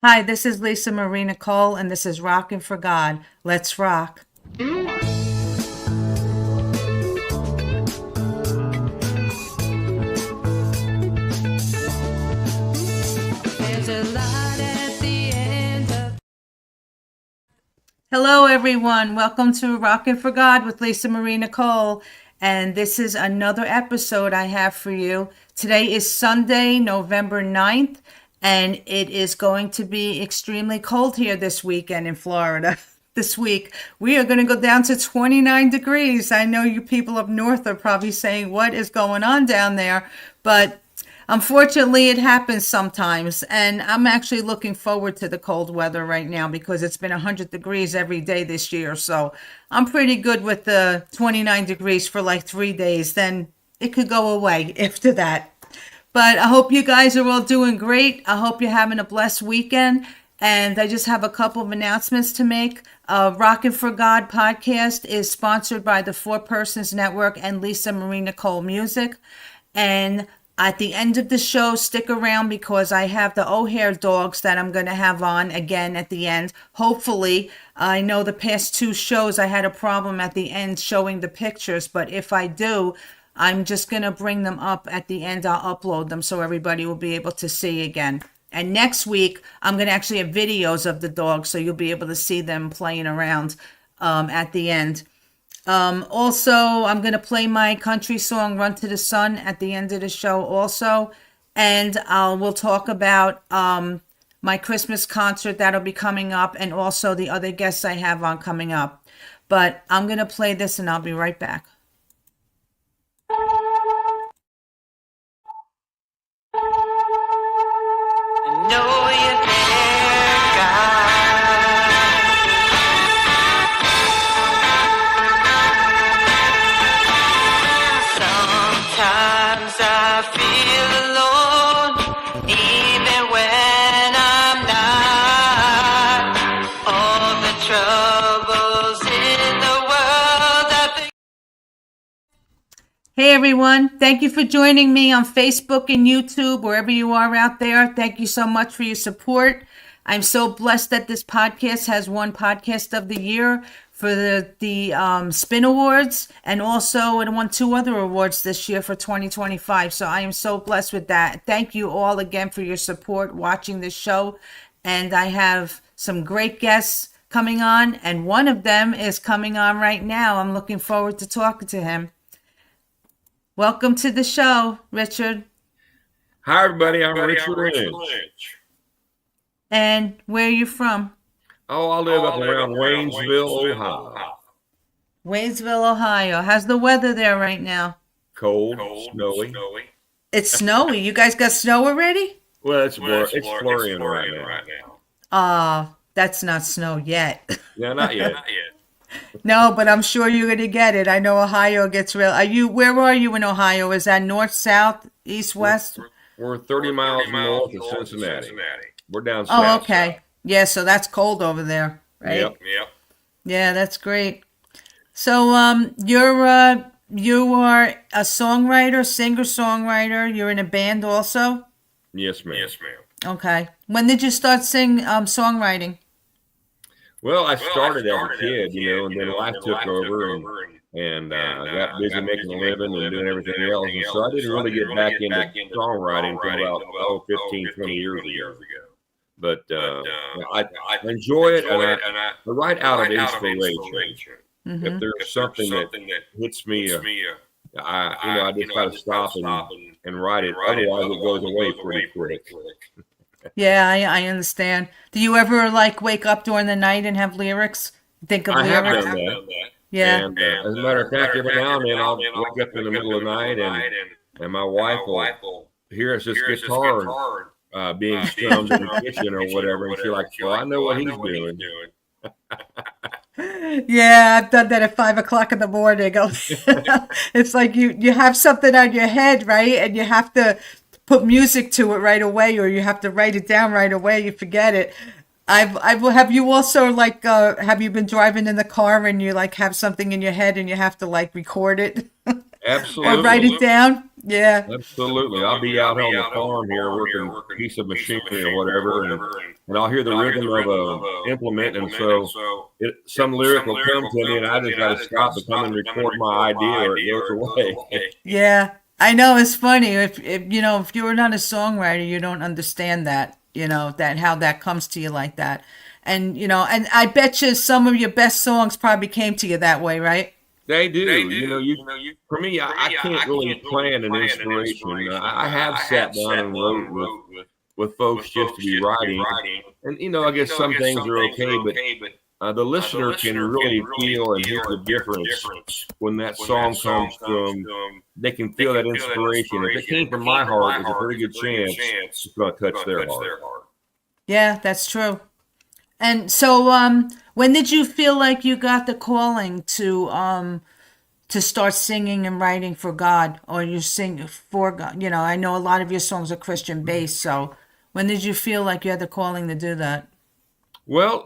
Hi, this is Lisa Marie Nicole, and this is Rockin' for God. Let's rock. There's a light at the end of. Hello, everyone. Welcome to Rockin' for God with Lisa Marie Nicole. And this is another episode I have for you. Today is Sunday, November 9th, and it is going to be extremely cold here this weekend in Florida. This week, we are going to go down to 29 degrees. I know you people up north are probably saying, what is going on down there? But unfortunately, it happens sometimes, and I'm actually looking forward to the cold weather right now because it's been 100 degrees every day this year. So I'm pretty good with the 29 degrees for like 3 days. Then it could go away after that. But I hope you guys are all doing great. I hope you're having a blessed weekend. And I just have a couple of announcements to make. Rockin' for God podcast is sponsored by the Four Persons Network and Lisa Marie Nicole Music. And at the end of the show, stick around because I have the O'Hare dogs that I'm going to have on again at the end. Hopefully, I know the past two shows I had a problem at the end showing the pictures, but if I do, I'm just going to bring them up at the end. I'll upload them so everybody will be able to see again. And next week, I'm going to actually have videos of the dogs, so you'll be able to see them playing around at the end. Also, I'm going to play my country song, Run to the Sun, at the end of the show also. And we'll talk about my Christmas concert that'll be coming up and also the other guests I have on coming up. But I'm going to play this and I'll be right back. Know you care, God. Sometimes I feel alone, even when I'm not. All the troubles in the world I think. Hey everyone, thank you for joining me on Facebook and YouTube, wherever you are out there. Thank you so much for your support. I'm so blessed that this podcast has won Podcast of the Year for the Spin Awards, and also it won two other awards this year for 2025. So I am so blessed with that. Thank you all again for your support watching this show. And I have some great guests coming on, and one of them is coming on right now. I'm looking forward to talking to him. Welcome to the show, Richard. Hi, everybody. I'm Richard Lynch. And where are you from? Oh, I live up around Waynesville, Ohio. Waynesville, Ohio. How's the weather there right now? Cold, snowy. It's snowy. You guys got snow already? Well, it's flurrying right now. That's not snow yet. Yeah, not yet. No, but I'm sure you're going to get it. I know Ohio gets real. Where are you in Ohio? Is that north, south, east, west? We're 30 miles north of Cincinnati. We're down Oh, south. okay. Yeah, so that's cold over there, right? Yep. Yeah, that's great. So, you are a songwriter, singer-songwriter. You're in a band also? Yes, ma'am. Okay. When did you start songwriting? Well, I started as a kid, and then life took over, and I got busy making a living and doing everything else. And so I didn't really get back into songwriting until about 15, 20 years ago. But I enjoy it, and I write out of inspiration. Mm-hmm. If there's something that hits me, I just try to stop and write it. Otherwise, it goes away pretty quick. Yeah, I understand. Do you ever wake up during the night and have lyrics? Think of I have lyrics? done that. Yeah. And as a matter of fact, every now and then I'll wake up in the middle of the night and my wife will hear us this guitar being strummed in the kitchen or whatever, and she's like, "Well, I know what he's doing." Yeah, I've done that at 5 o'clock in the morning. It's like you have something on your head, right? And you have to put music to it right away, or you have to write it down right away. You forget it. Have you also have you been driving in the car and you have something in your head and you have to record it? Absolutely. Or write it down? Yeah. Absolutely. I'll be out on the farm here working a piece of machinery or whatever, and I'll hear the rhythm of a implement, and so some lyric will come to me, and I just got to stop and come and record my idea, or it goes away. Yeah, I know it's funny. If you know, if you're not a songwriter, you don't understand that, you know, that how that comes to you like that. And you know, and I bet you some of your best songs probably came to you that way, right? They do. For me, I can't really plan an inspiration. I have sat down and wrote with folks just to be writing, and I guess some things are okay, but the listener can really feel and hear the difference when that song comes from. They can feel that inspiration. If it came from my heart, there's a very good chance it's going to touch their heart. Yeah, that's true. And so, when did you feel like you got the calling to start singing and writing for God, or you sing for God? You know, I know a lot of your songs are Christian based. So, when did you feel like you had the calling to do that? Well,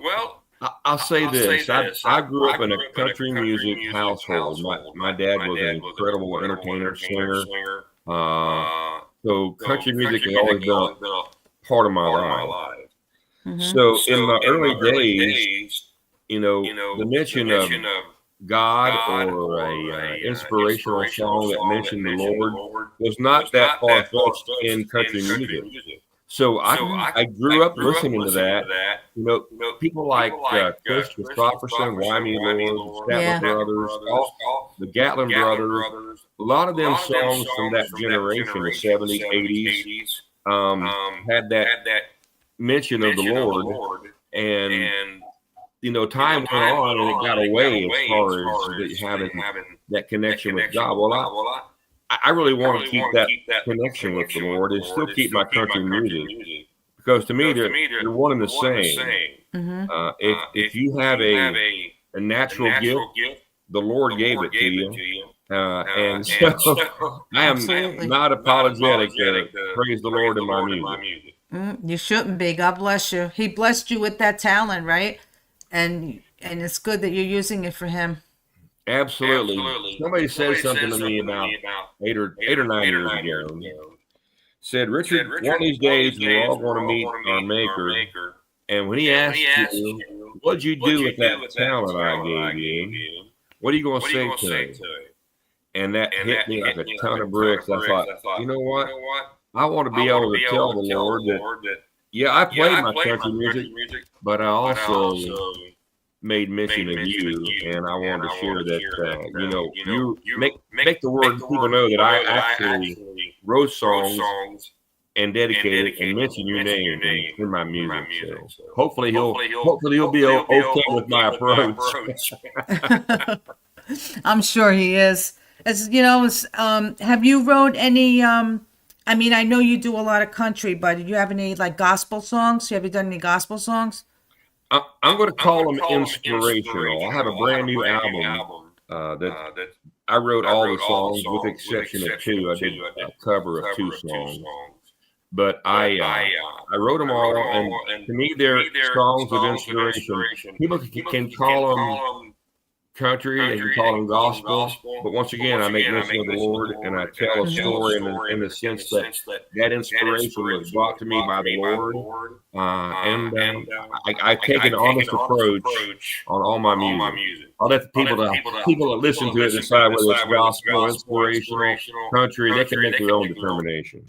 I'll say this. I grew up in a country music household. My dad was an incredible entertainer, singer. So country music has always been a part of my life. So in the early days, the mention of God or a inspirational song that mentioned the Lord was not that far-fetched in country music. So I grew up listening to that. People like Chris Christopherson, Wyman Lord, the Statler Brothers, the Gatlin Brothers. A lot of them songs from that generation, the 70s, 80s, had that mention of the Lord. And time went on and it got away as far as having that connection with God. Well, I really want to keep that connection with the Lord and still keep my country music, because to me they're one and the same. If you have a natural gift, the Lord gave it to you, and so I am not apologetic to praise the Lord in my music. You shouldn't be. God bless you. He blessed you with that talent, right? And it's good that you're using it for Him. Absolutely. Somebody said something to me about 8 or 9 years ago. Said, Richard, one of these days we're all going to meet our Maker, and when He asks you, what'd you do with that talent I gave you? What are you going to say to Him? And that hit me like a ton of bricks. I thought, you know what? I want to be able to tell the Lord that, yeah, I played my country music, but I also made mention of you, and I wanted to share that, you make the word people know that I actually wrote songs and dedicated and mentioned your name in my music. So hopefully he'll be okay with my approach. I'm sure he is. As you know, have you wrote any? I mean, I know you do a lot of country, but do you have any like gospel songs? Have you done any gospel songs? I'm going to call them inspirational. I have a brand new album that I wrote all the songs with the exception of two. I did a cover of two songs, but I wrote them all, and to me they're songs of inspiration. People can call them country, they can call them gospel, but once again, I make mention of the Lord, and I tell a story in the sense that inspiration was brought to me by the Lord, and I take an honest approach on all my music. I'll let the people that listen to it decide whether it's gospel, inspirational, country. They can make their own determination.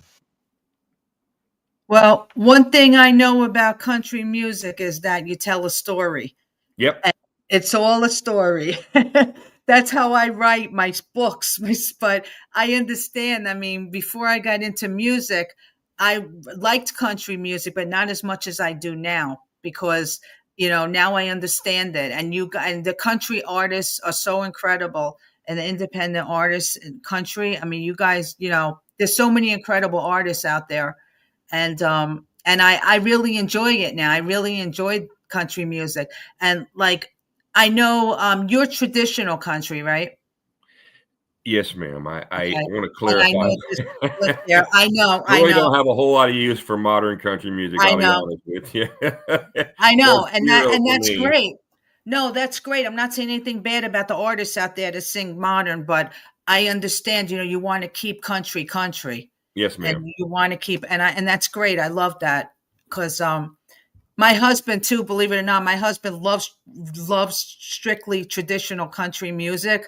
Well, one thing I know about country music is that you tell a story. Yep. And it's all a story. That's how I write my books. But I understand. I mean, before I got into music, I liked country music, but not as much as I do now, because now I understand it. And the country artists are so incredible, and the independent artists in country. I mean, you guys, there's so many incredible artists out there, and I really enjoy it now. I really enjoy country music, and like. I know you're traditional country, right? Yes, ma'am. I Okay. want to clarify. I know. I really don't have a whole lot of use for modern country music. I'll be honest with you. I know, and that's great. No, that's great. I'm not saying anything bad about the artists out there that sing modern, but I understand, you want to keep country. Yes, ma'am. And you want to keep, and that's great. I love that because my husband too, believe it or not, my husband loves strictly traditional country music.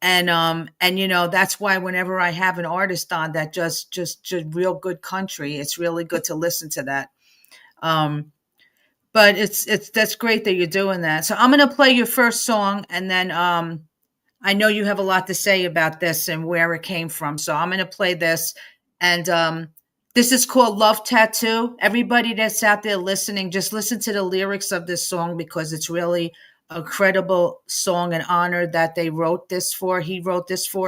And that's why whenever I have an artist on that just real good country, it's really good to listen to that. But that's great that you're doing that. So I'm going to play your first song, and then I know you have a lot to say about this and where it came from. So I'm going to play this. And this is called Love Tattoo. Everybody that's out there listening, just listen to the lyrics of this song because it's really a credible song and honor that he wrote this for.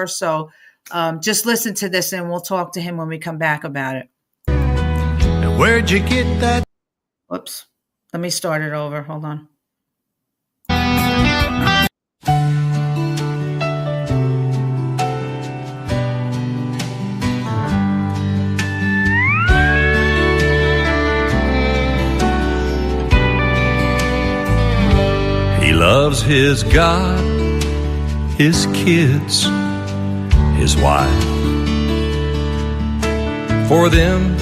So just listen to this and we'll talk to him when we come back about it. And where'd you get that? Whoops. Let me start it over. Hold on. He loves his God, his kids, his wife. For them,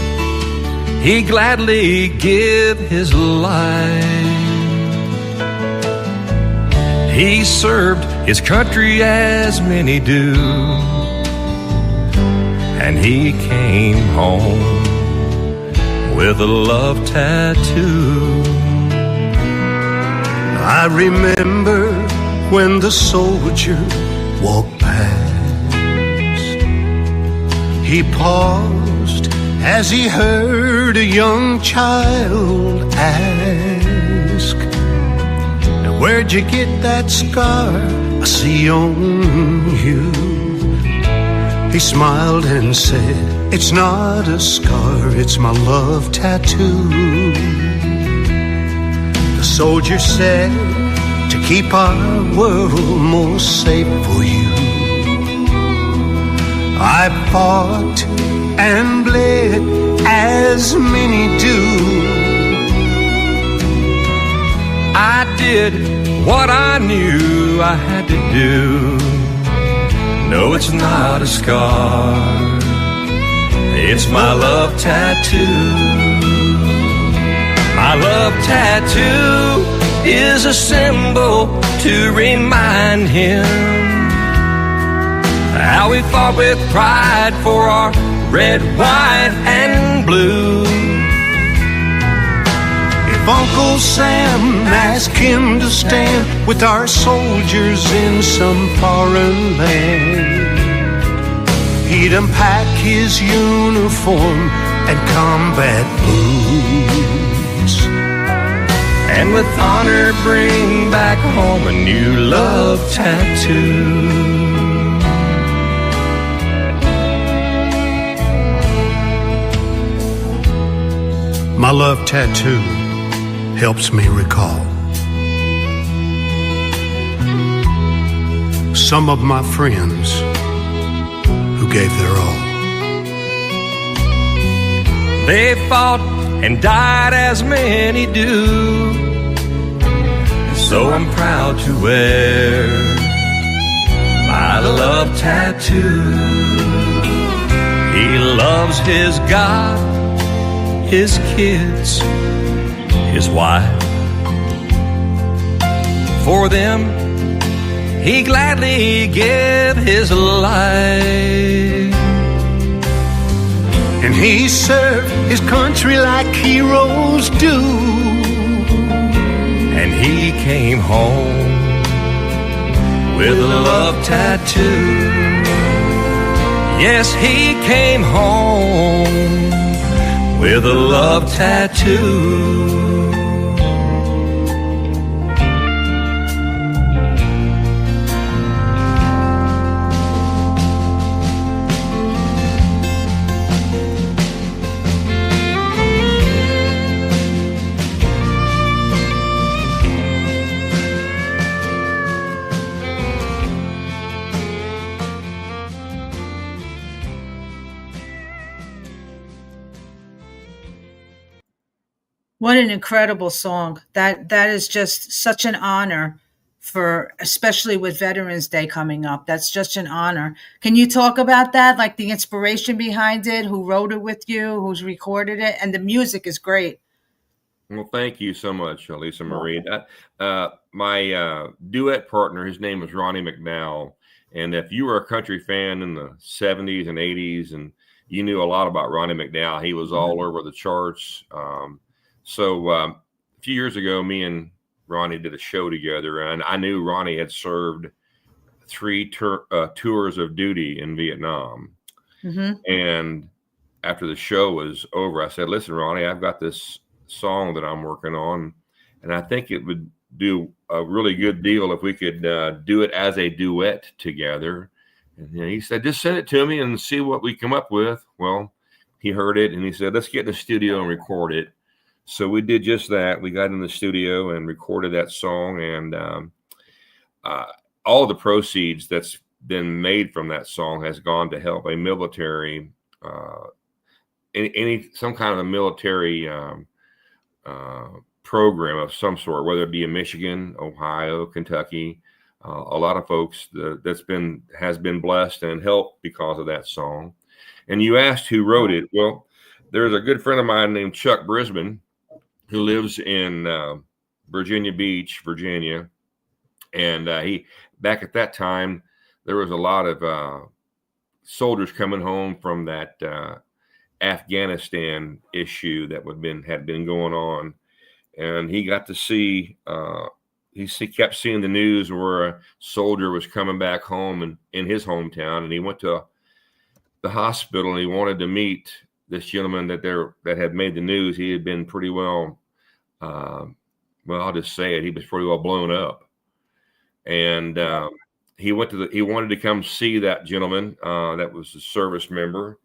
he gladly give his life. He served his country as many do, and he came home with a love tattoo. I remember when the soldier walked past. He paused as he heard a young child ask, "Now where'd you get that scar I see on you?" He smiled and said, "It's not a scar, it's my love tattoo." The soldier said, "To keep our world more safe for you, I fought and bled as many do. I did what I knew I had to do. No, it's not a scar, it's my love tattoo. My love tattoo is a symbol to remind him how we fought with pride for our red, white, and blue. If Uncle Sam asked him to stand with our soldiers in some foreign land, he'd unpack his uniform and combat boots, and with honor bring back home a new love tattoo. My love tattoo helps me recall some of my friends who gave their all. They fought and died as many do, so I'm proud to wear my love tattoo. He loves his God, his kids, his wife. For them, he gladly gave his life. And he served his country like heroes do, and he came home with a love tattoo. Yes, he came home with a love tattoo. What an incredible song. That is just such an honor for, especially with Veterans Day coming up. That's just an honor. Can you talk about that, like the inspiration behind it, who wrote it with you, who's recorded it? And the music is great. Well, thank you so much, Lisa Marie. My duet partner, his name was Ronnie McDowell. And if you were a country fan in the 70s and 80s, and you knew a lot about Ronnie McDowell, he was all over the charts. A few years ago, me and Ronnie did a show together, and I knew Ronnie had served 3 tours of duty in Vietnam. And after the show was over, I said, "Listen, Ronnie, I've got this song that I'm working on, and I think it would do a really good deal if we could do it as a duet together." And he said, "Just send it to me and see what we come up with." Well, he heard it and he said, "Let's get in the studio and record it." So we did just that. We got in the studio and recorded that song, and all the proceeds that's been made from that song has gone to help a military, some kind of a military program of some sort, whether it be in Michigan, Ohio, Kentucky. A lot of folks has been blessed and helped because of that song. And you asked who wrote it. Well, there's a good friend of mine named Chuck Brisbane who lives in Virginia Beach, Virginia. And he, back at that time, there was a lot of soldiers coming home from that Afghanistan issue that had been going on. And he got to see, he kept seeing the news where a soldier was coming back home in his hometown, and he went to the hospital and he wanted to meet this gentleman that had made the news. He had been pretty well, I'll just say it, he was pretty well blown up. And he wanted to come see that gentleman that was a service member.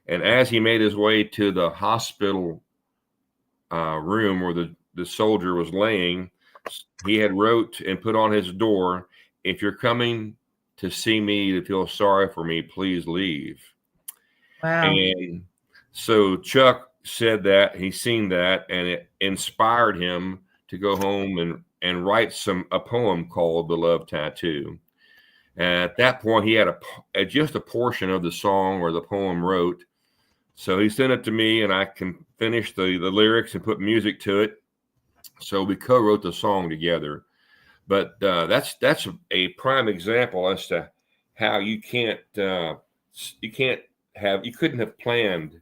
And as he made his way to the hospital room where the soldier was laying, he had wrote and put on his door, "If you're coming to see me to feel sorry for me, please leave." Wow. And so Chuck said that, he seen that, and it inspired him to go home and write a poem called "The Love Tattoo." And at that point, he had just a portion of the song where the poem wrote. So he sent it to me, and I can finish the lyrics and put music to it. So we co-wrote the song together. But that's a prime example as to how you couldn't have planned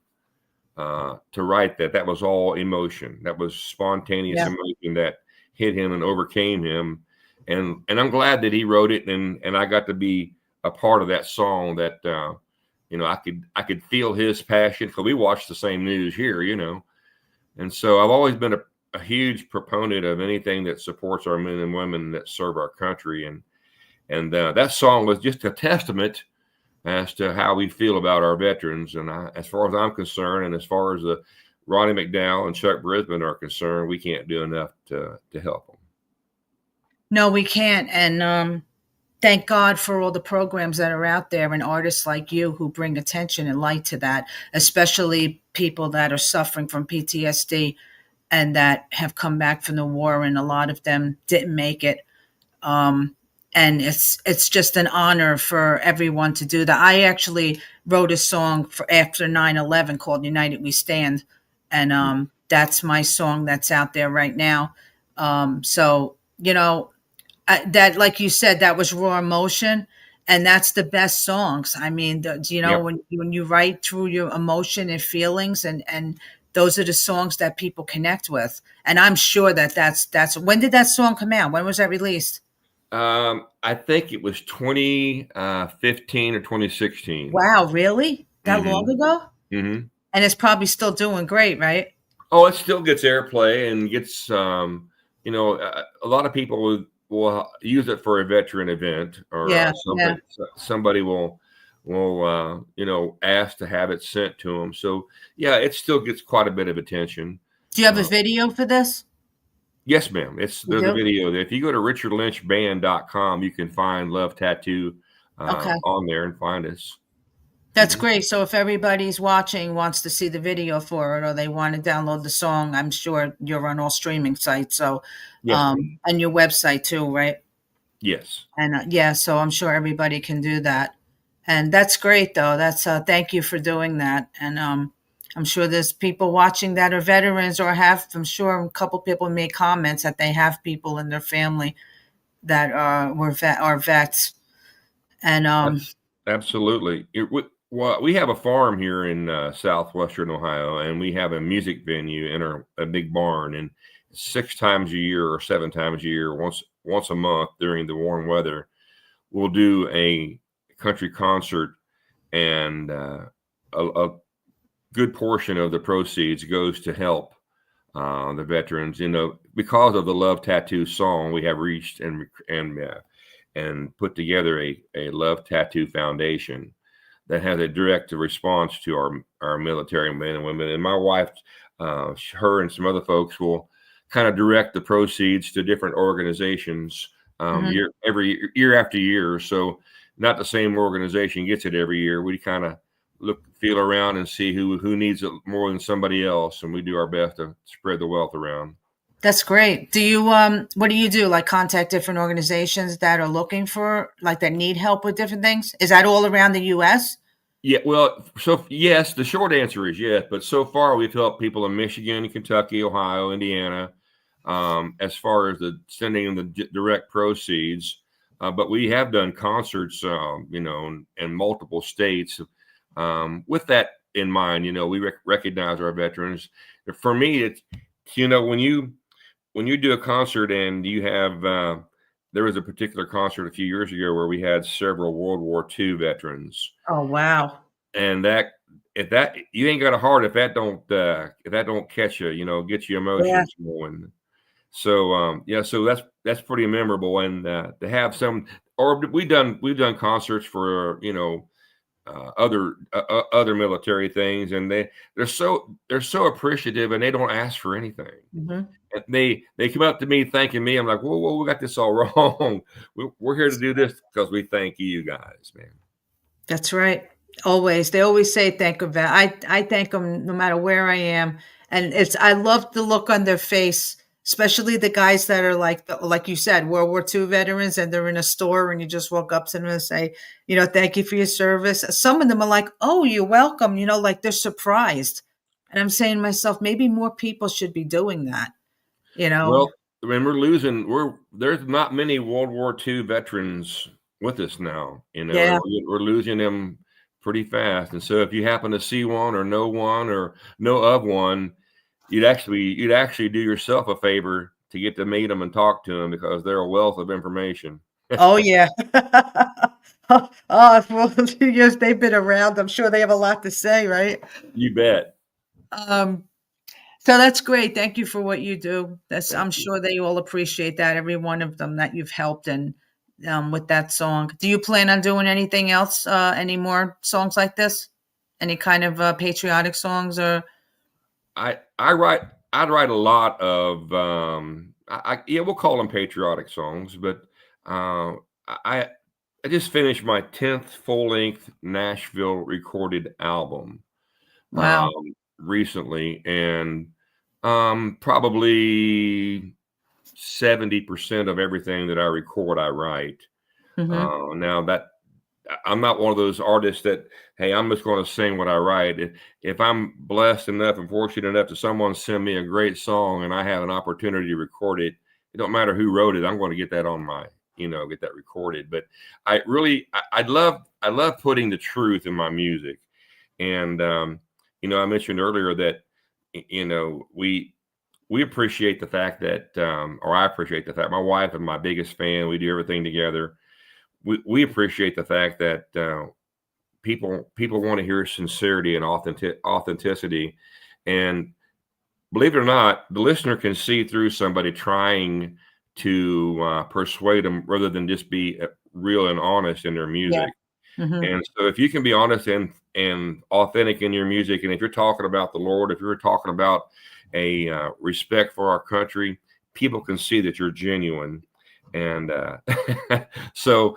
to write that. That was all emotion. That was spontaneous emotion that hit him and overcame him. And I'm glad that he wrote it, and I got to be a part of that song. That I could feel his passion, because we watch the same news here, And so I've always been a huge proponent of anything that supports our men and women that serve our country, and that song was just a testament as to how we feel about our veterans. And as far as I'm concerned, and as far as the Ronnie McDowell and Chuck Brisbane are concerned, we can't do enough to help them. No, we can't. And thank God for all the programs that are out there and artists like you who bring attention and light to that, especially people that are suffering from PTSD and that have come back from the war, and a lot of them didn't make it. And it's just an honor for everyone to do that. I actually wrote a song for after 9/11 called "United We Stand," and that's my song that's out there right now. So that, like you said, that was raw emotion, and that's the best songs. I mean, when you write through your emotion and feelings, and those are the songs that people connect with. And I'm sure that's when did that song come out? When was that released? I think it was 2015 or 2016. Wow, really? That long ago? Mm-hmm. And it's probably still doing great, right? Oh, it still gets airplay and gets, a lot of people will use it for a veteran event, or somebody will ask to have it sent to them. So yeah, it still gets quite a bit of attention. Do you have a video for this? Yes, ma'am. There's a video there. If you go to richardlynchband.com, you can find Love Tattoo on there and find us. That's great. So if everybody's watching wants to see the video for it, or they want to download the song, I'm sure you're on all streaming sites. So, yes, and your website too, right? Yes. And yeah, so I'm sure everybody can do that. And that's great, though. That's thank you for doing that. And I'm sure there's people watching that are veterans or have. I'm sure a couple people made comments that they have people in their family that are vets. And Absolutely. Well, we have a farm here in southwestern Ohio, and we have a music venue in a big barn. And 6 times a year or 7 times a year, once a month during the warm weather, we'll do a country concert, and a good portion of the proceeds goes to help the veterans. Because of the Love Tattoo song, we have reached and put together a Love Tattoo Foundation that has a direct response to our military men and women. And my wife, her and some other folks will kind of direct the proceeds to different organizations every year after year. So not the same organization gets it every year. We kind of feel around and see who needs it more than somebody else, and we do our best to spread the wealth around. That's great. Do you what do you do? Like contact different organizations that are looking for that need help with different things? Is that all around the US? Yeah, well, so yes, the short answer is yes, but so far we've helped people in Michigan, Kentucky, Ohio, Indiana, as far as the sending the direct proceeds. But we have done concerts, in multiple states. With that in mind, we recognize our veterans. For me, it's when you do a concert and you have there was a particular concert a few years ago where we had several World War II veterans. Oh, wow. And if that you ain't got a heart if that don't catch you, get your emotions going. So so that's pretty memorable. And to have some, or we've done concerts for other military things, and they're so appreciative, and they don't ask for anything. Mm-hmm. And they come up to me thanking me. I'm like, whoa, we got this all wrong. We're here to do this because we thank you guys, man. That's right. Always. They always say thank them. I thank them no matter where I am. And I love the look on their face, especially the guys that are like you said, World War II veterans, and they're in a store and you just walk up to them and say, thank you for your service. Some of them are like, oh, you're welcome. Like they're surprised. And I'm saying to myself, maybe more people should be doing that. Well, when there's not many World War II veterans with us now. Yeah. We're losing them pretty fast. And so if you happen to see one or know of one, you'd actually do yourself a favor to get to meet them and talk to them, because they're a wealth of information. Oh, yeah. Well, years they've been around. I'm sure they have a lot to say, right? You bet. So that's great. Thank you for what you do. I'm sure they all appreciate that, every one of them that you've helped, and with that song. Do you plan on doing anything else? Any more songs like this? Any kind of patriotic songs? Or I'd write a lot of we'll call them patriotic songs, but I just finished my 10th full-length Nashville recorded album. wow. Recently, and probably 70% of everything that I record, I write. Mm-hmm. Now that I'm not one of those artists that, hey, I'm just going to sing what I write. If I'm blessed enough and fortunate enough to someone send me a great song and I have an opportunity to record it, it don't matter who wrote it, I'm going to get that on my, get that recorded. But I love putting the truth in my music. And, I mentioned earlier that, we appreciate the fact that, or I appreciate the fact, my wife and my biggest fan, we do everything together. We appreciate the fact that people want to hear sincerity and authenticity. And believe it or not, the listener can see through somebody trying to persuade them rather than just be real and honest in their music. Yeah. Mm-hmm. And so if you can be honest and authentic in your music, and if you're talking about the Lord, if you're talking about a respect for our country, people can see that you're genuine. And so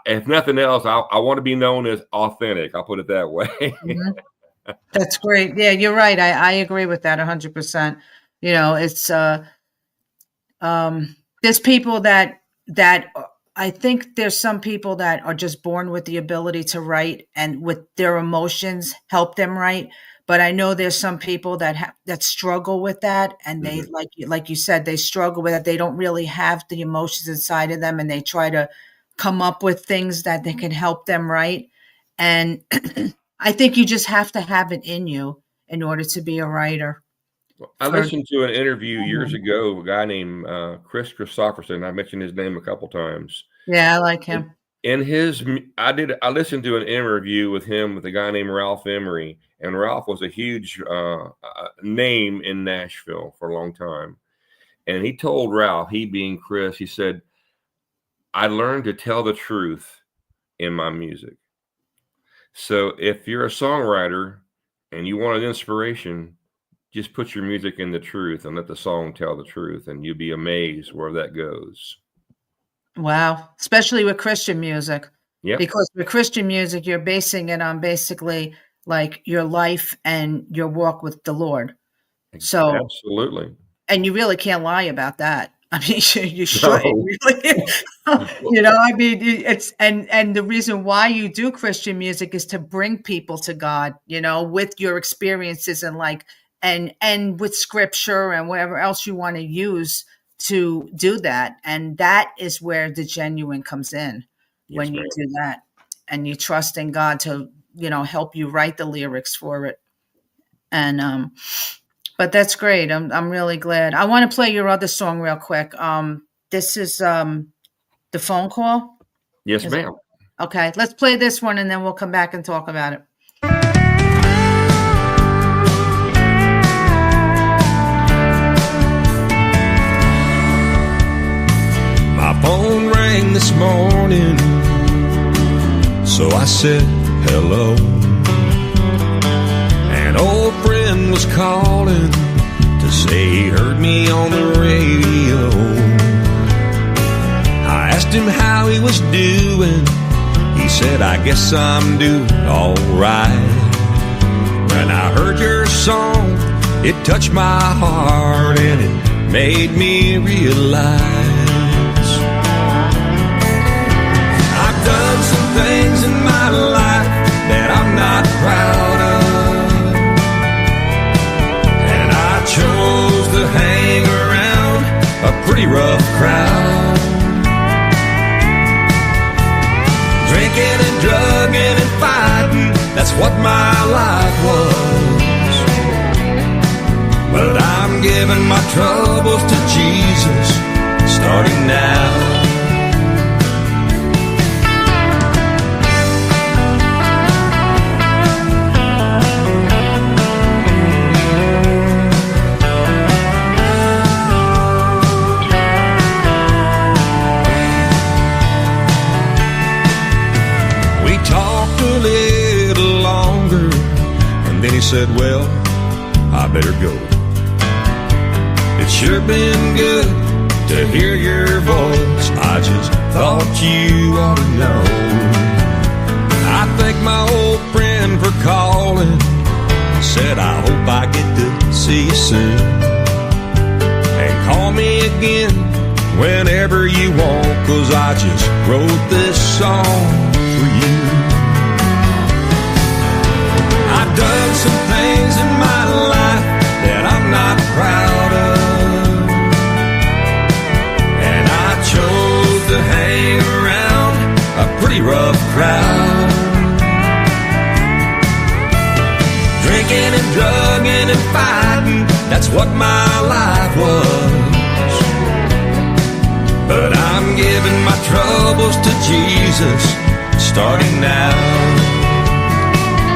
if nothing else, I want to be known as authentic. I'll put it that way. Mm-hmm. That's great. Yeah, you're right. I agree with that 100%. It's there's people that I think there's some people that are just born with the ability to write and with their emotions help them write. But I know there's some people that struggle with that, and they like you said, they struggle with it. They don't really have the emotions inside of them, and they try to come up with things that they can help them write. And I think you just have to have it in you in order to be a writer. I listened to an interview years ago, a guy named Chris Christopherson. I mentioned his name a couple times. Yeah, I like him. I listened to an interview with him with a guy named Ralph Emery, and Ralph was a huge name in Nashville for a long time. And he told Ralph, he being Chris, he said, I learned to tell the truth in my music. So if you're a songwriter and you want an inspiration, just put your music in the truth and let the song tell the truth, and you'll be amazed where that goes. Wow. Especially with Christian music. Yeah. Because with Christian music, you're basing it on basically like your life and your walk with the Lord. So absolutely. And you really can't lie about that. I mean, you shouldn't really. You know, I mean, it's and the reason why you do Christian music is to bring people to God, you know, with your experiences and like and with scripture and whatever else you want to use to do that. And that is where the genuine comes in when you do that. And you trust in God to, you know, help you write the lyrics for it. And but that's great. I'm really glad. I want to play your other song real quick. This is the phone call. Yes, ma'am. Okay, let's play this one and then we'll come back and talk about it. My phone rang this morning, so I said hello. An old friend was calling to say he heard me on the radio. I asked him how he was doing. He said, I guess I'm doing all right. When I heard your song, it touched my heart and it made me realize I've done some things in my life that I'm not proud of, and I chose to hang around a pretty rough crowd, drinking and drugging and fighting. That's what my life was. But I'm giving my troubles to Jesus, starting now. He said, well, I better go. It's sure been good to hear your voice. I just thought you ought to know. I thank my old friend for calling. He said, I hope I get to see you soon. And call me again whenever you want, 'cause I just wrote this song for you. I've done some things in my life that I'm not proud of, and I chose to hang around a pretty rough crowd, drinking and drugging and fighting. That's what my life was. But I'm giving my troubles to Jesus, starting now.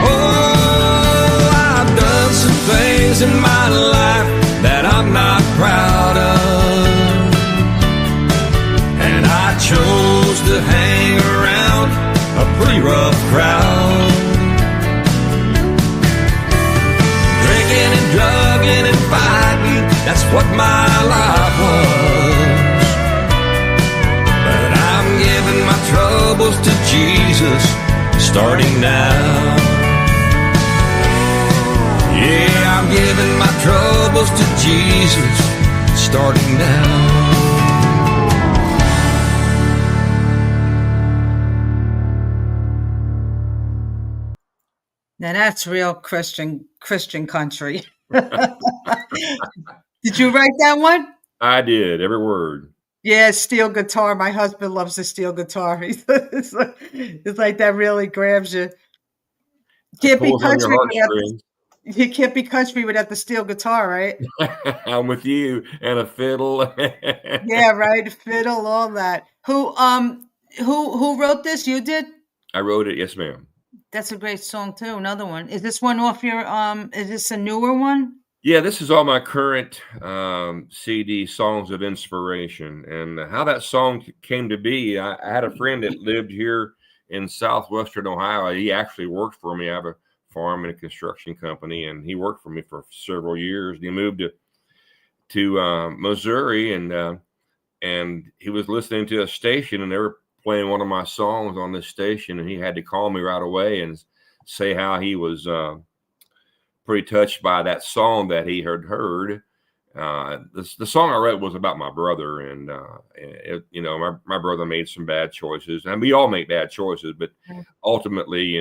Oh, some things in my life that I'm not proud of, and I chose to hang around a pretty rough crowd, drinking and drugging and fighting. That's what my life was. But I'm giving my troubles to Jesus, starting now. Yeah, I'm giving my troubles to Jesus, starting now. Now that's real Christian country. Did you write that one? I did, every word. Yeah, steel guitar. My husband loves the steel guitar. It's like that really grabs you. It Can't be pulls on your country without heartstrings. you can't be country without the steel guitar, right? I'm with you, and a fiddle. Yeah, right. Fiddle, all that. Who wrote this? You did? I wrote it, yes, ma'am. That's a great song too. Another one. Is this one off your is this a newer one? Yeah, this is all my current CD, Songs of Inspiration. And how that song came to be, I had a friend that lived here in southwestern Ohio. He actually worked for me. I have a farm and a construction company, and he worked for me for several years. He moved to Missouri, and he was listening to a station, and they were playing one of my songs on this station, and he had to call me right away and say how he was pretty touched by that song that he had heard. The song I wrote was about my brother, and my brother made some bad choices, and we all make bad choices, but ultimately,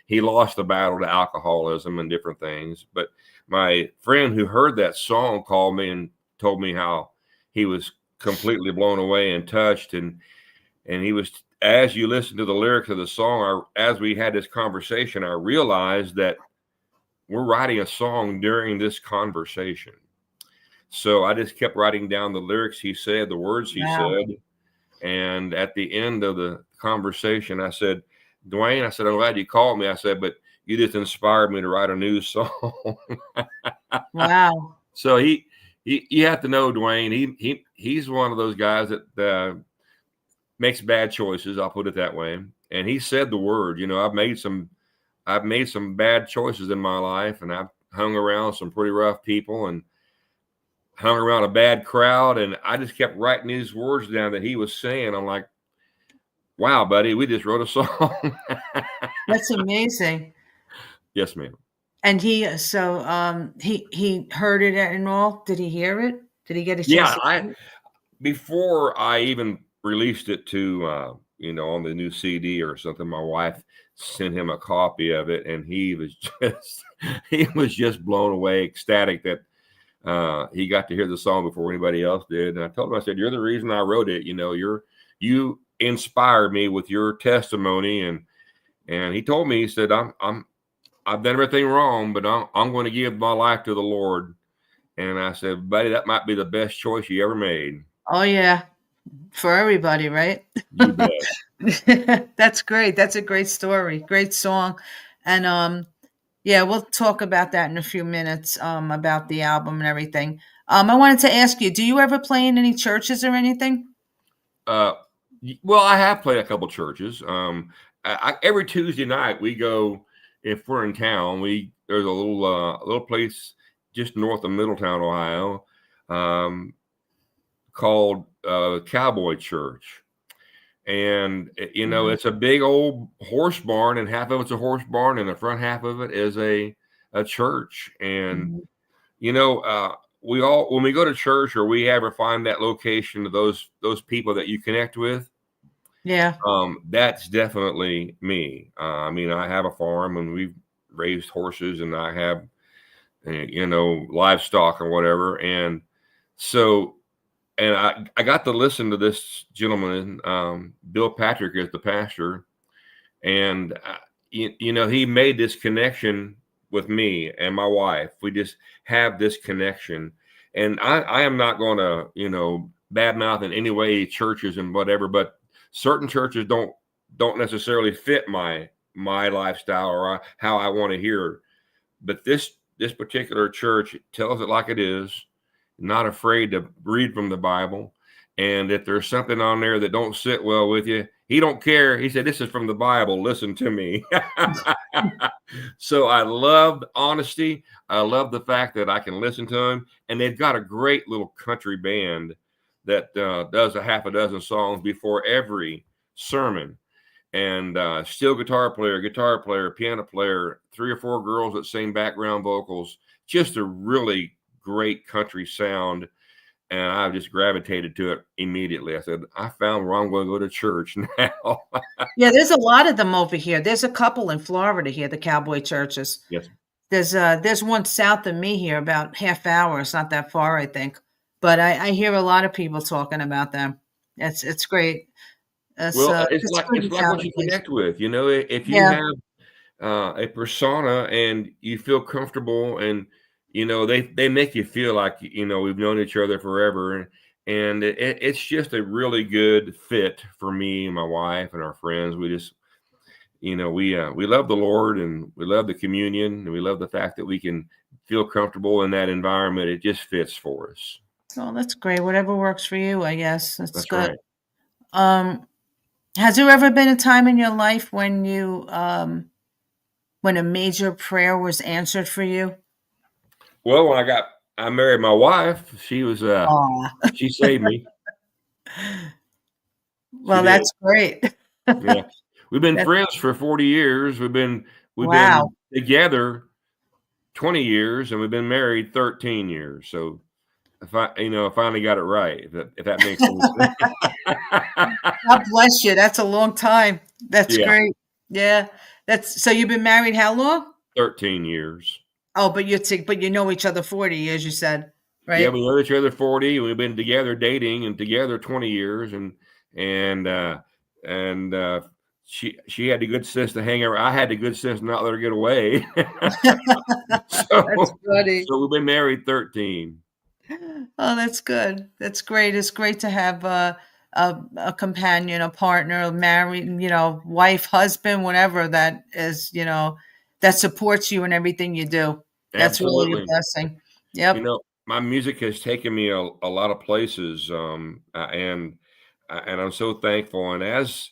he lost the battle to alcoholism and different things. But my friend who heard that song called me and told me how he was completely blown away and touched, and he was, as you listen to the lyrics of the song, as we had this conversation, I realized that we're writing a song during this conversation. So I just kept writing down the lyrics he said, the words he said. And at the end of the conversation, I said, Dwayne, I said, I'm glad you called me. I said, but you just inspired me to write a new song. Wow. So you have to know, Dwayne, he's one of those guys that makes bad choices. I'll put it that way. And he said the word, I've made some bad choices in my life, and I've hung around some pretty rough people and hung around a bad crowd. And I just kept writing these words down that he was saying. I'm like, wow, buddy, we just wrote a song. That's amazing. Yes, ma'am. And he heard it and all. Did he hear it? Did he get a chance? Yeah, before I even released it to on the new CD or something, my wife sent him a copy of it, and he was just blown away, ecstatic that he got to hear the song before anybody else did. And I told him, I said, you're the reason I wrote it. You inspired me with your testimony. And he told me, he said, I've done everything wrong, but I'm going to give my life to the Lord. And I said, buddy, that might be the best choice you ever made. Oh yeah. For everybody, right? You bet. That's great. That's a great story. Great song. And yeah, we'll talk about that in a few minutes, about the album and everything. I wanted to ask you, do you ever play in any churches or anything? Well, I have played a couple churches. Every Tuesday night we go, if we're in town, there's a little place just north of Middletown, Ohio, called Cowboy Church. And it's a big old horse barn, and half of it's a horse barn, and the front half of it is a church. And we all, when we go to church or we ever find that location of those people that you connect with, that's definitely me. I have a farm, and we've raised horses, and I have livestock or whatever, and so. And I got to listen to this gentleman, Bill Patrick, is the pastor, and he made this connection with me and my wife. We just have this connection, and I am not going to badmouth in any way churches and whatever, but certain churches don't necessarily fit my lifestyle or how I want to hear. But this particular church tells it like it is. Not afraid to read from the Bible. And if there's something on there that don't sit well with you, he don't care. He said, this is from the Bible. Listen to me. So I love honesty. I love the fact that I can listen to him. And they've got a great little country band that does a half a dozen songs before every sermon. And steel guitar player, piano player, 3 or 4 girls that sing background vocals. Just a really great country sound. and I just gravitated to it immediately. I said, I found where I'm going to go to church now. Yeah, there's a lot of them over here. There's a couple in Florida here, the cowboy churches. Yes. There's one south of me here, about half hour. It's not that far, I think. But I hear a lot of people talking about them. It's great. Well, It's good it's in like what you Southeast. connect with. You know, if you Yeah. have a persona and you feel comfortable, and you know they make you feel like, you know, we've known each other forever, and it's just a really good fit for me and my wife and our friends. We just, you know, we love the Lord, and we love the communion, and we love the fact that we can feel comfortable in that environment. It just fits for us. Well, that's great. Whatever works for you, I guess. That's That's good. right. Um, has there ever been a time in your life when when a major prayer was answered for you? Well, when I married my wife, she was Aw. she saved me. She Well, did. that's great. Yeah. We've been That's friends for 40 years. We've wow. been together 20 years, and we've been married 13 years. So I finally got it right, if that makes any sense. God bless you. That's a long time. That's Yeah, great. Yeah. That's so you've been married how long? 13 years. Oh, but you know each other 40 years, you said, Yeah, right? we know each other 40. We've been together dating and together 20 years, and and she had the good sense to hang around. I had the good sense to not let her get away. That's so funny. so we've been married 13. Oh, that's good. That's great. It's great to have a companion, a partner, a married, wife, husband, whatever that is, that supports you in everything you do. That's really a Absolutely. blessing. You Yep. know, my music has taken me a lot of places, and I'm so thankful. And as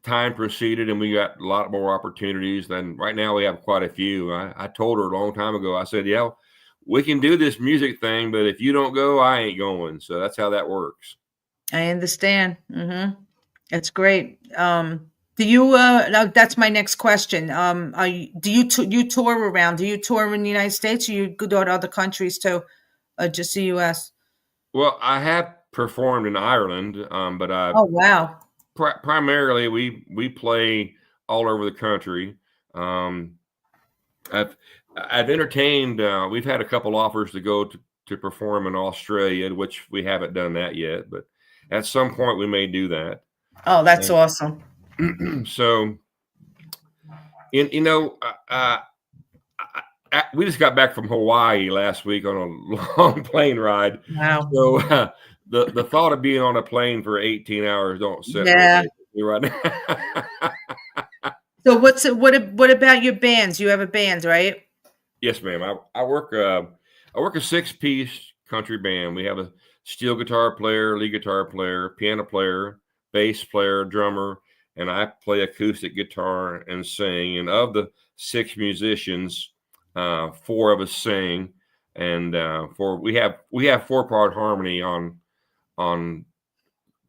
time proceeded, and we got a lot more opportunities, then right now we have quite a few. I told her a long time ago. I said, "Yeah, we can do this music thing, but if you don't go, I ain't going." So that's how that works. I understand. It's great. Do you, now that's my next question. Do you tour around? Do you tour in the United States, or you go to other countries too? Or just the US? Well, I have performed in Ireland, but Oh, wow. primarily we play all over the country. Um, I've I've entertained. We've had a couple offers to go to perform in Australia, which we haven't done that yet, but at some point we may do that. Oh, that's awesome. So, you know, we just got back from Hawaii last week on a long plane ride. Wow. So the thought of being on a plane for 18 hours don't sit real Yeah. good with me right now. So what about your bands? You have a band, right? Yes, ma'am. I work a 6-piece country band. We have a steel guitar player, lead guitar player, piano player, bass player, drummer, and I play acoustic guitar and sing. And of the 6 musicians, 4 of us sing, and we have 4-part harmony on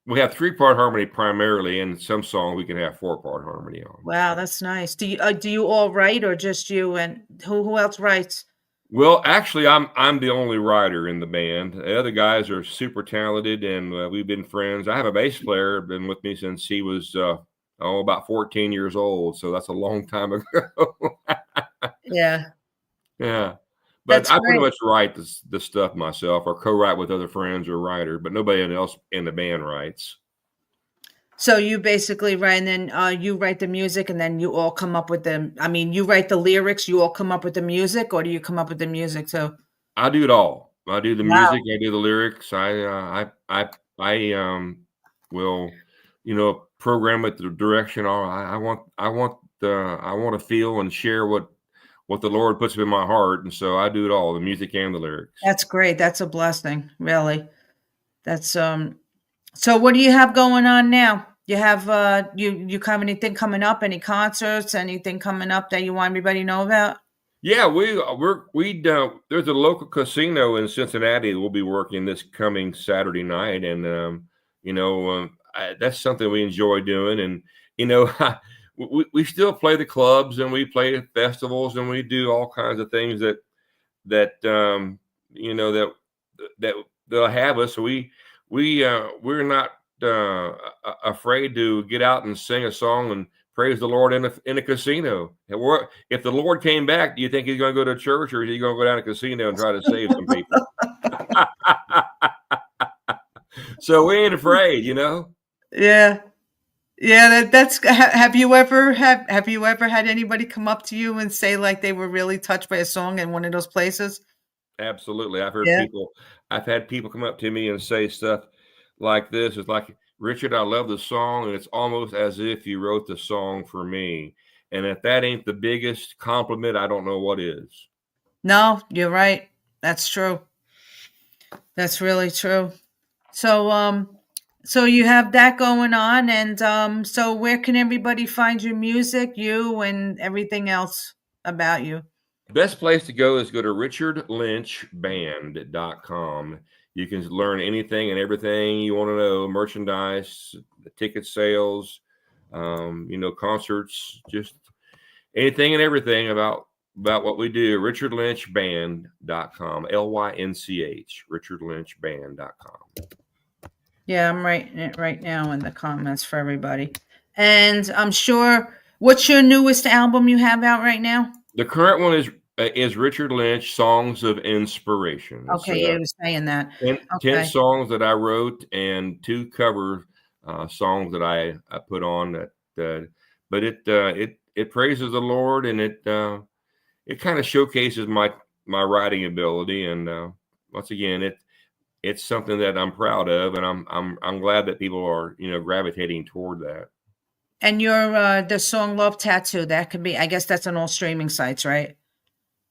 we have 3-part harmony primarily, and some songs we can have 4-part harmony on. Wow, that's nice. Do you all write, or just you, and who else writes? Well, actually, I'm the only writer in the band. The other guys are super talented, and we've been friends. I have a bass player, been with me since he was about 14 years old. So that's a long time ago. Yeah, Yeah, but that's I pretty great. much write the stuff myself, or co-write with other friends or writer. But nobody else in the band writes. So you basically write, and then you write the music, and then you all come up with the. I mean, you write the lyrics, you all come up with the music, or do you come up with the music too? I do it all. I do the Wow, music. I do the lyrics. I will, program it the direction. I want to feel and share what the Lord puts in my heart, and so I do it all, the music and the lyrics. that's great. That's a blessing, really. That's So what do you have going on now? You have you have anything coming up? Any concerts? Anything coming up that you want everybody to know about? Yeah, there's a local casino in Cincinnati that we'll be working this coming Saturday night, and that's something we enjoy doing. And we still play the clubs, and we play at festivals, and we do all kinds of things that that they'll have us. We're not afraid to get out and sing a song and praise the Lord in a casino. If the Lord came back, do you think he's going to go to church, or is he going to go down to a casino and try to save some people? So we ain't afraid, Yeah. Yeah, that's have you ever had anybody come up to you and say like they were really touched by a song in one of those places? Absolutely. Yeah. I've had people come up to me and say stuff like this. It's like, Richard, I love the song, and it's almost as if you wrote the song for me. And if that ain't the biggest compliment, I don't know what is. No, you're right. That's true. That's really true. So you have that going on, and so where can everybody find your music, you and everything else about you? Best place to go is go to richardlynchband.com. You can learn anything and everything you want to know, merchandise, ticket sales, concerts, just anything and everything about what we do. richardlynchband.com, LYNCH, richardlynchband.com. Yeah, I'm writing it right now in the comments for everybody. And I'm sure, what's your newest album you have out right now? The current one is Richard Lynch, Songs of Inspiration. Okay, you were saying that. 10 songs that I wrote and 2 cover songs that I put on that. But it praises the Lord, and it kind of showcases my writing ability. And once again, it's something that I'm proud of, and I'm glad that people are gravitating toward that. And your the song Love Tattoo, that could be, I guess that's on all streaming sites, right?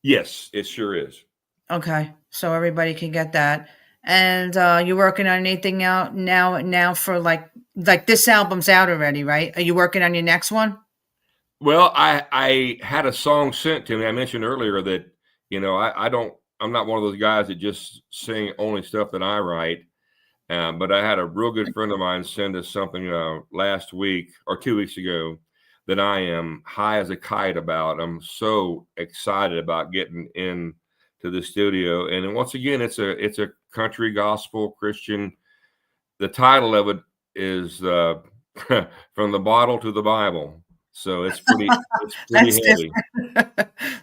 Yes, it sure is. Okay, so everybody can get that. And you're working on anything out now for like this album's out already, right? Are you working on your next one? Well, I had a song sent to me. I mentioned earlier that I'm not one of those guys that just sing only stuff that I write. But I had a real good friend of mine send us something last week or 2 weeks ago that I am high as a kite about. I'm so excited about getting into the studio. And then once again, it's a country gospel Christian. The title of it is From the Bottle to the Bible. So it's pretty heavy.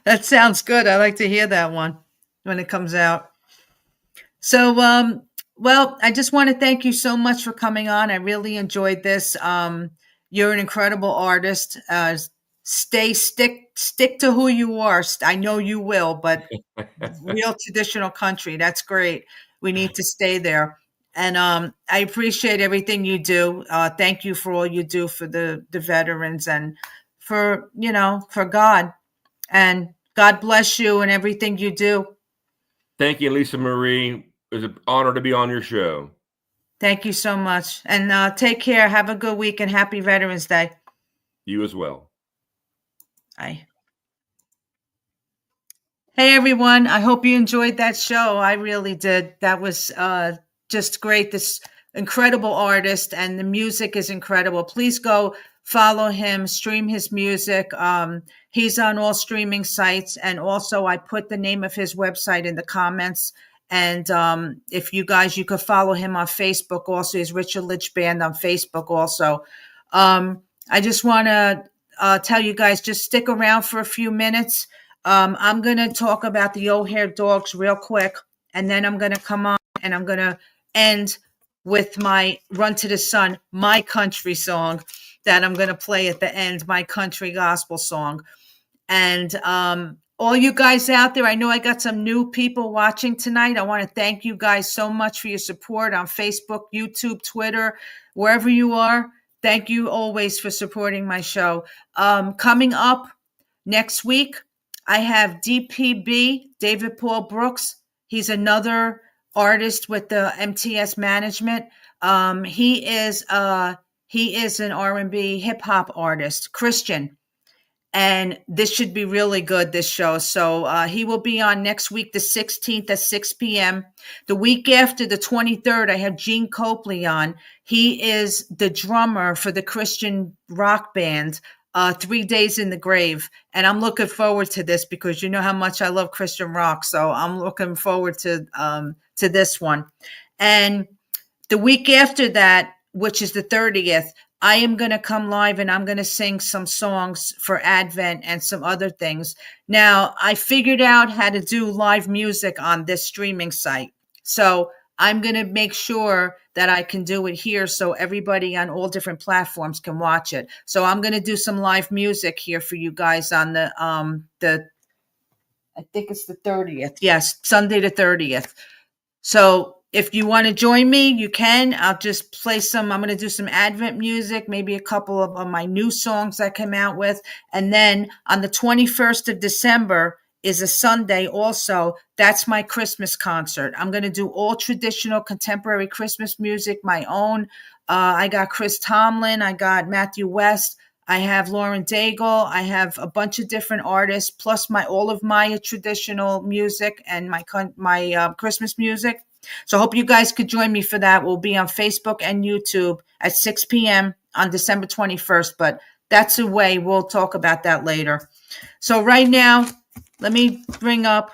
That sounds good. I like to hear that one when it comes out. So, well, I just want to thank you so much for coming on. I really enjoyed this. You're an incredible artist. Stick to who you are. I know you will, but real traditional country. That's great. We need to stay there. And I appreciate everything you do. Thank you for all you do for the veterans and for God. And God bless you and everything you do. Thank you, Lisa Marie. It was an honor to be on your show. Thank you so much. And take care. Have a good week and happy Veterans Day. You as well. Bye. Hey, everyone. I hope you enjoyed that show. I really did. That was just great. This incredible artist, and the music is incredible. Please go follow him, stream his music. He's on all streaming sites. And also, I put the name of his website in the comments. And if you could follow him on Facebook also. He's Richard Lynch Band on Facebook also. I just want to tell you guys, just stick around for a few minutes. I'm going to talk about the O'Hare Dogs real quick. And then I'm going to come on and I'm going to end with my Run to the Sun, my country song that I'm going to play at the end, my country gospel song. And all you guys out there, I know I got some new people watching tonight. I want to thank you guys so much for your support on Facebook, YouTube, Twitter, wherever you are. Thank you always for supporting my show. Coming up next week, I have DPB, David Paul Brooks. He's another artist with the MTS Management. He is an R&B hip hop artist, Christian. And this should be really good, this show. So he will be on next week, the 16th at 6 p.m. The week after, the 23rd, I have Gene Copley on. He is the drummer for the Christian rock band 3 Days in the Grave. And I'm looking forward to this because you know how much I love Christian rock. So I'm looking forward to this one. And the week after that, which is the 30th, I am going to come live and I'm going to sing some songs for Advent and some other things. Now, I figured out how to do live music on this streaming site. So I'm going to make sure that I can do it here so everybody on all different platforms can watch it. So I'm going to do some live music here for you guys on the I think it's the 30th. Yes, Sunday the 30th. So if you want to join me, you can. I'll just play I'm going to do some Advent music, maybe a couple of my new songs I came out with. And then on the 21st of December is a Sunday also. That's my Christmas concert. I'm going to do all traditional contemporary Christmas music, my own. I got Chris Tomlin. I got Matthew West. I have Lauren Daigle. I have a bunch of different artists, plus all of my traditional music and my Christmas music. So I hope you guys could join me for that. We'll be on Facebook and YouTube at 6 p.m. on December 21st, but that's a way. We'll talk about that later. So right now, let me bring up,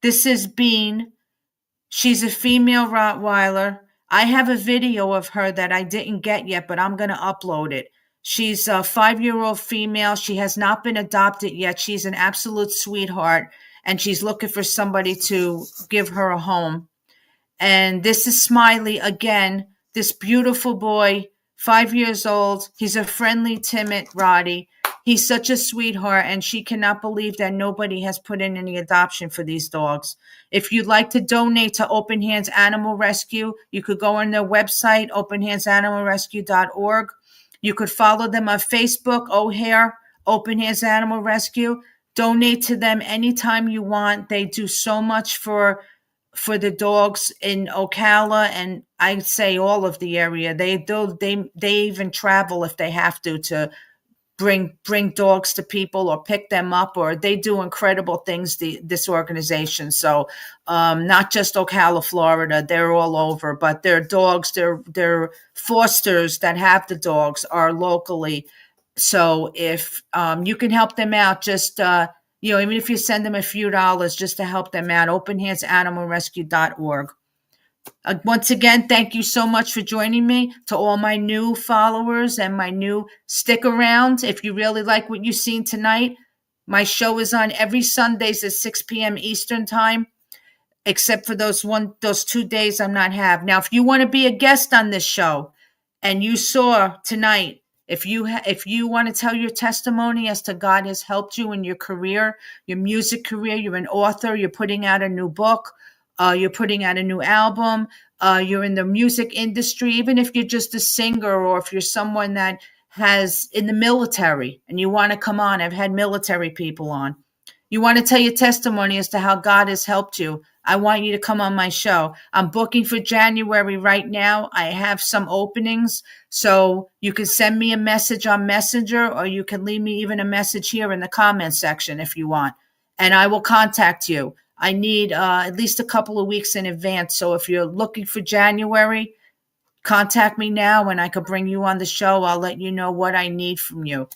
this is Bean. She's a female Rottweiler. I have a video of her that I didn't get yet, but I'm going to upload it. She's a 5-year-old female. She has not been adopted yet. She's an absolute sweetheart, and she's looking for somebody to give her a home. And this is Smiley again, this beautiful boy, 5 years old. He's a friendly, timid Roddy. He's such a sweetheart, and she cannot believe that nobody has put in any adoption for these dogs. If you'd like to donate to Open Hands Animal Rescue, you could go on their website, openhandsanimalrescue.org. You could follow them on Facebook, O'Hare, Open Hands Animal Rescue. Donate to them anytime you want. They do so much for the dogs in Ocala, and I'd say all of the area. They even travel if they have to bring dogs to people or pick them up, or they do incredible things, this organization. So not just Ocala, Florida, they're all over, but their dogs, their fosters that have the dogs are locally. So if you can help them out, just even if you send them a few dollars just to help them out, openhandsanimalrescue.org. Once again, thank you so much for joining me. To all my new followers and my new stick around, if you really like what you've seen tonight, my show is on every Sundays at 6 p.m. Eastern time, except for those 2 days I'm not have. Now, if you want to be a guest on this show and you saw tonight, if you want to tell your testimony as to God has helped you in your career, your music career, you're an author, you're putting out a new book, you're putting out a new album, you're in the music industry, even if you're just a singer or if you're someone that has in the military and you want to come on, I've had military people on. You want to tell your testimony as to how God has helped you, I want you to come on my show. I'm booking for January right now. I have some openings, so you can send me a message on Messenger, or you can leave me even a message here in the comment section if you want, and I will contact you. I need at least a couple of weeks in advance, so if you're looking for January, contact me now and I could bring you on the show. I'll let you know what I need from you.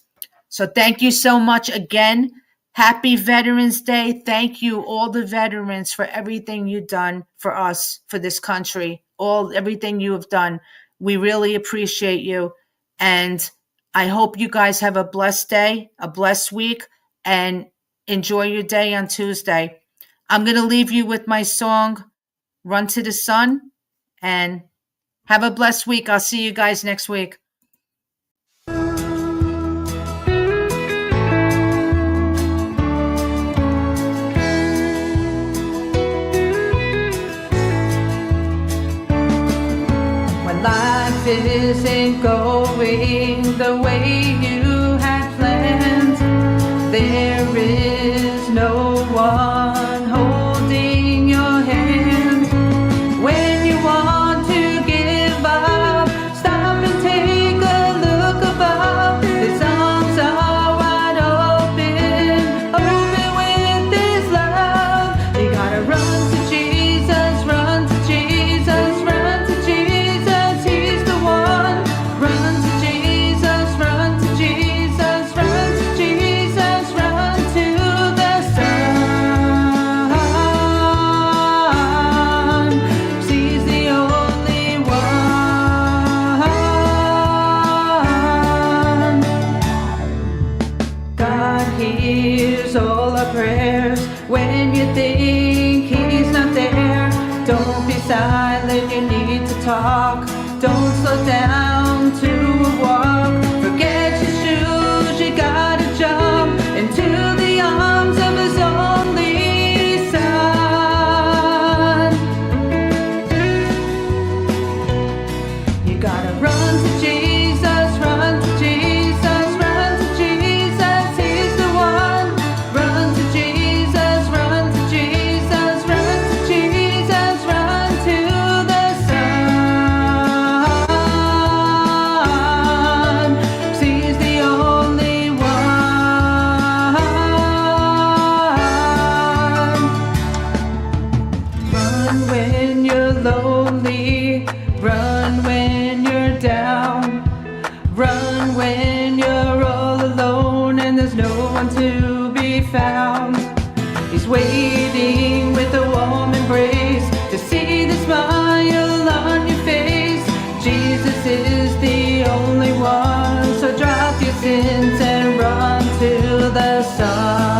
So thank you so much again. Happy Veterans Day. Thank you, all the veterans, for everything you've done for us, for this country, everything you have done. We really appreciate you. And I hope you guys have a blessed day, a blessed week, and enjoy your day on Tuesday. I'm going to leave you with my song, Run to the Sun, and have a blessed week. I'll see you guys next week. Life isn't going the way you had planned. There is no one holding your hand. When you want to give up, stop and take a look above. His arms are wide open, open with His love. You gotta run to Jesus, run to Jesus, run to Jesus. He's the one. Run to Jesus, run to Jesus, run Don't be silent, you need to talk. Don't slow down to a walk. Forget your shoes, you gotta jump into the arms of his only son. You gotta run to Jesus, run to Jesus, run to Jesus, he's the one. Run to Jesus, run to Jesus, run to Jesus, run to the Son. 'Cause he's the only one. Run when you're lonely, run when you're down, run when you're all alone and there's no one to be found. He's waiting with a warm embrace to see the smile on your face. Jesus is the only one, so drop your sins and run to the Son.